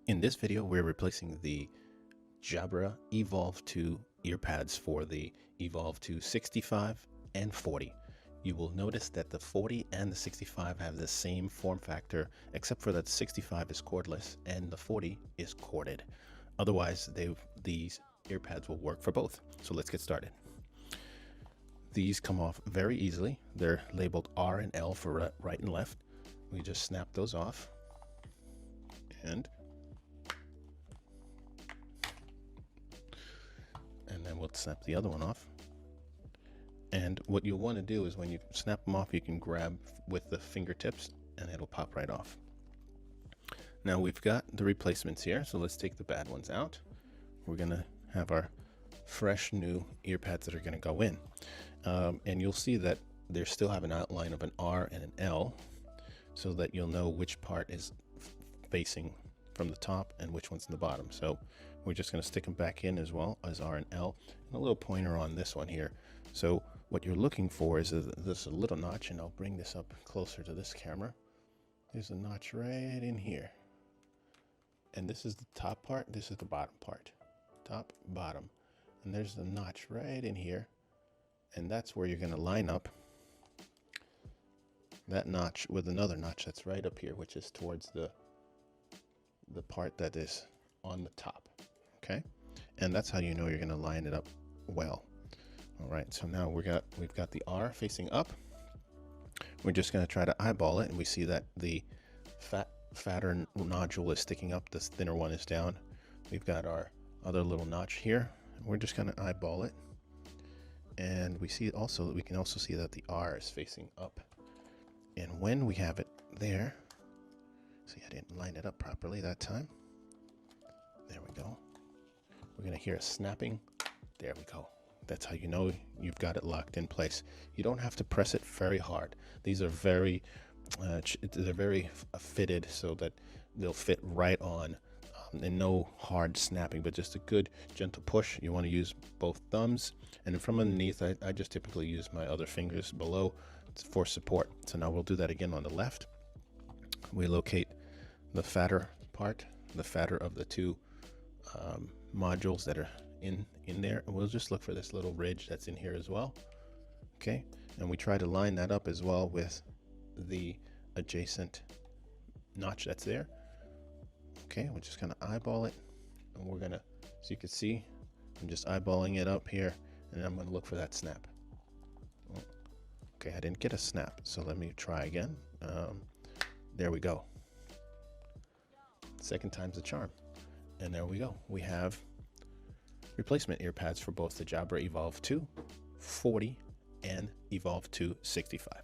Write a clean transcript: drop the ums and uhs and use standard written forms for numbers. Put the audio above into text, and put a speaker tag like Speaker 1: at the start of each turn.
Speaker 1: In this video, we're replacing the Jabra Evolve2 earpads for the Evolve2 65 and 40. You will notice that the 40 and the 65 have the same form factor, except for that the 65 is cordless and the 40 is corded. Otherwise, these earpads will work for both. So let's get started. These come off very easily. They're labeled R and L for right and left. We just snap those off and then we'll snap the other one off. And what you'll want to do is when you snap them off, you can grab with the fingertips and it'll pop right off. Now we've got the replacements here, so let's take the bad ones out. We're gonna have our fresh new earpads that are gonna go in. And you'll see that they still have an outline of an R and an L, so that you'll know which part is facing from the top and which one's in the bottom. So we're just going to stick them back in as well as R and L, and a little pointer on this one here. So what you're looking for is this a little notch, and I'll bring this up closer to this camera. There's a notch right in here, and this is the top part, this is the bottom part, top, bottom, and there's the notch right in here, and that's where you're going to line up that notch with another notch that's right up here, which is towards the part that is on the top. Okay, and that's how you know you're going to line it up well. All right, so now we've got the R facing up. We're just going to try to eyeball it, and we see that the fatter nodule is sticking up, the thinner one is down. We've got our other little notch here. We're just going to eyeball it, and we can also see that the R is facing up. And when we have it there, see, I didn't line it up properly that time. There we go. We're going to hear a snapping. There we go. That's how you know you've got it locked in place. You don't have to press it very hard. These are very fitted so that they'll fit right on, and no hard snapping, but just a good gentle push. You want to use both thumbs, and then from underneath, I just typically use my other fingers below for support. So now we'll do that again on the left. We locate the fatter part, the fatter of the two modules that are in there, and we'll just look for this little ridge that's in here as well. Okay, and we try to line that up as well with the adjacent notch that's there. Okay, we're just gonna eyeball it, and we're gonna, so you can see, I'm just eyeballing it up here, and I'm gonna look for that snap. Okay, I didn't get a snap, so let me try again. There we go. Second time's the charm. And there we go. We have replacement earpads for both the Jabra Evolve2 40 and Evolve2 65.